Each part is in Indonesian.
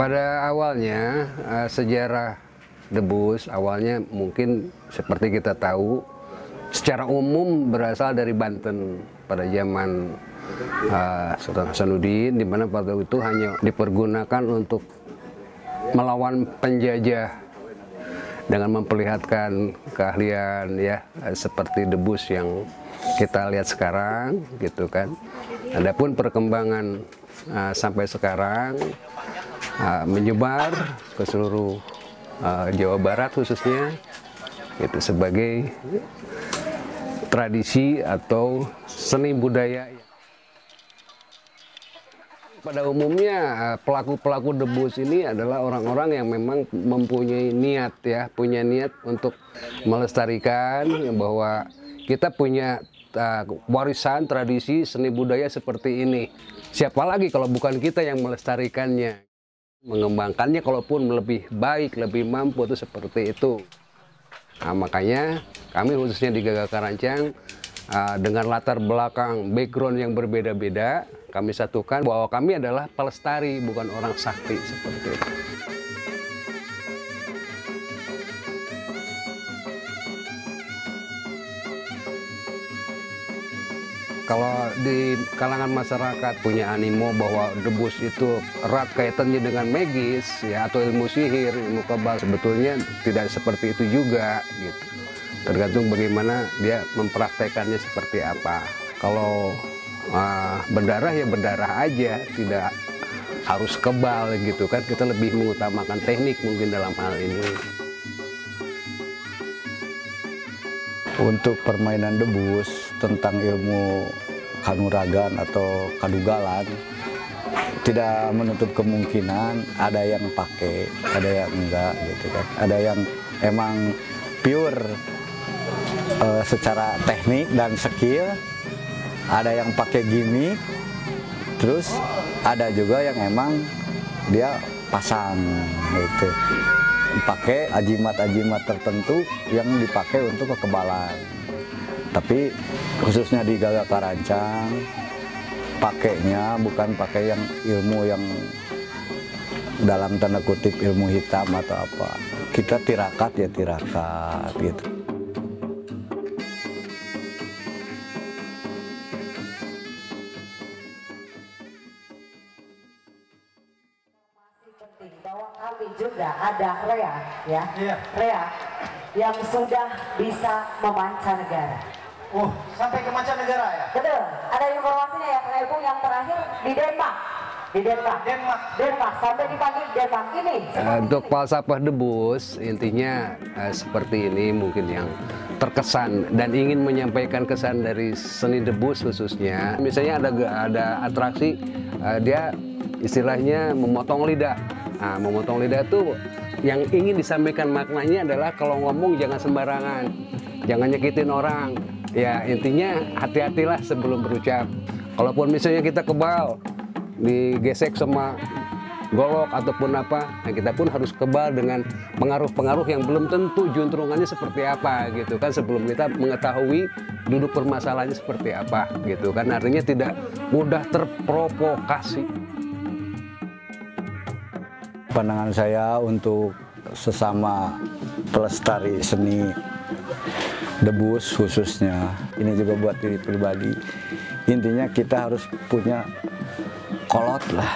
Pada awalnya sejarah debus awalnya mungkin seperti kita tahu secara umum berasal dari Banten pada zaman Sultan Hasanuddin, di mana pada itu hanya dipergunakan untuk melawan penjajah dengan memperlihatkan keahlian ya seperti debus yang kita lihat sekarang gitu kan. Adapun perkembangan sampai sekarang menyebar ke seluruh Jawa Barat khususnya itu sebagai tradisi atau seni budaya. Pada umumnya pelaku-pelaku debus ini adalah orang-orang yang memang mempunyai niat ya, punya niat untuk melestarikan bahwa kita punya warisan tradisi seni budaya seperti ini. Siapa lagi kalau bukan kita yang melestarikannya, mengembangkannya kalaupun lebih baik, lebih mampu itu seperti itu. Nah, makanya kami khususnya di Gagak Karancang dengan latar belakang background yang berbeda-beda, kami satukan bahwa kami adalah pelestari, bukan orang sakti seperti itu. Kalau di kalangan masyarakat punya animo bahwa debus itu erat kaitannya dengan magis ya, atau ilmu sihir, ilmu kebal, sebetulnya tidak seperti itu juga gitu. Tergantung bagaimana dia mempraktekannya seperti apa. Kalau berdarah ya berdarah aja, tidak harus kebal gitu kan. Kita lebih mengutamakan teknik mungkin dalam hal ini. Untuk permainan debus tentang ilmu kanuragan atau kadugalan tidak menutup kemungkinan ada yang pakai, ada yang enggak gitu kan. Ada yang emang pure secara teknik dan skill, ada yang pakai gimmick, terus ada juga yang emang dia pasang gitu, pakai ajimat-ajimat tertentu yang dipakai untuk kekebalan. Tapi khususnya di Gagak Karancang pakainya bukan pakai yang ilmu yang dalam tanda kutip ilmu hitam atau apa. Kita tirakat ya tirakat gitu. Bahwa kami juga ada Rea ya, Rea yang sudah bisa memancanegara. Sampai ke mancanegara ya? Betul, ada informasinya ya Kak Ibu yang terakhir di Denmark. Di Denmark sampai dipanggil Denmark ini. Untuk falsafah debus intinya seperti ini mungkin yang terkesan dan ingin menyampaikan kesan dari seni debus khususnya. Misalnya ada atraksi dia istilahnya memotong lidah. Nah, memotong lidah itu yang ingin disampaikan maknanya adalah kalau ngomong jangan sembarangan, jangan nyakitin orang. Ya intinya hati-hatilah sebelum berucap. Kalaupun misalnya kita kebal, digesek sama golok ataupun apa, nah kita pun harus kebal dengan pengaruh-pengaruh yang belum tentu juntrungannya seperti apa gitu kan, sebelum kita mengetahui duduk permasalahannya seperti apa gitu kan, artinya tidak mudah terprovokasi. Pandangan saya untuk sesama pelestari seni debus khususnya, ini juga buat diri pribadi, intinya kita harus punya kolot lah.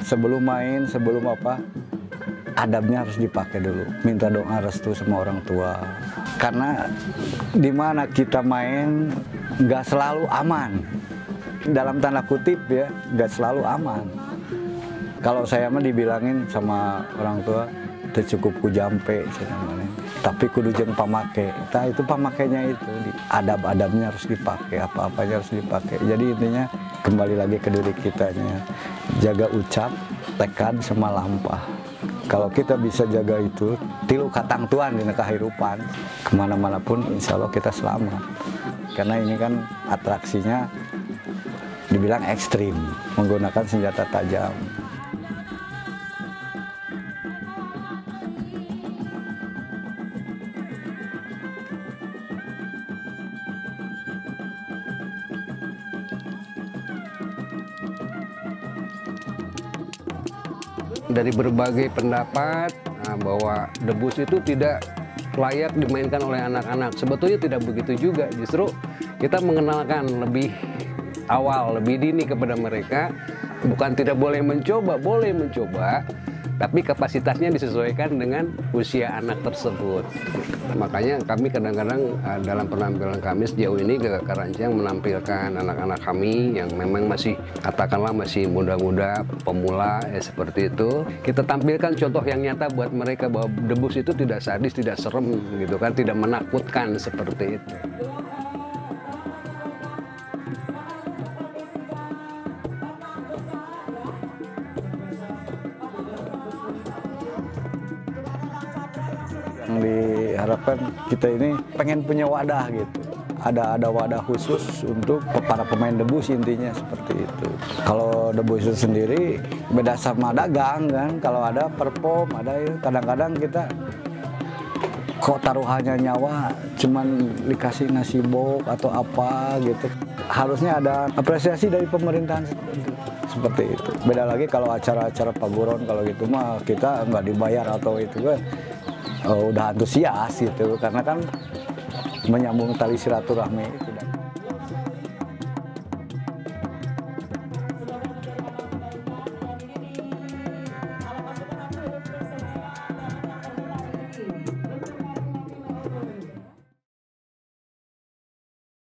Sebelum main, sebelum apa, adabnya harus dipakai dulu. Minta doa restu sama orang tua. Karena dimana kita main nggak selalu aman. Dalam tanda kutip ya, nggak selalu aman. Kalau saya mah dibilangin sama orang tua, cukup ku jampe, tapi kudu jeung pamake. Nah itu pamakainya itu, adab-adabnya harus dipakai, apa-apanya harus dipakai. Jadi intinya kembali lagi ke diri kitanya, jaga ucap, tekad, sama lampah. Kalau kita bisa jaga itu, tilu katang tuan di kehidupan, kemana-mana pun insya Allah kita selamat. Karena ini kan atraksinya dibilang ekstrim, menggunakan senjata tajam. dari berbagai pendapat bahwa debus itu tidak layak dimainkan oleh anak-anak. Sebetulnya tidak begitu juga, justru kita mengenalkan lebih awal, lebih dini kepada mereka. Bukan tidak boleh mencoba, boleh mencoba, tapi kapasitasnya disesuaikan dengan usia anak tersebut. Makanya kami kadang-kadang dalam penampilan kami sejauh ini GKK Rancang menampilkan anak-anak kami yang memang masih, katakanlah masih muda-muda, pemula seperti itu. Kita tampilkan contoh yang nyata buat mereka bahwa debus itu tidak sadis, tidak serem gitu kan, tidak menakutkan seperti itu. Diharapkan kita ini pengen punya wadah gitu, ada wadah khusus untuk para pemain debus, intinya seperti itu. Kalau debus itu sendiri beda sama dagang kan, kalau ada perform, ada kadang-kadang kita kok taruhannya nyawa cuman dikasih nasi bok atau apa gitu. Harusnya ada apresiasi dari pemerintahan seperti itu. Beda lagi kalau acara-acara paburon, kalau gitu mah kita nggak dibayar atau itu kan. Udah antusias gitu, karena kan menyambung tali silaturahmi.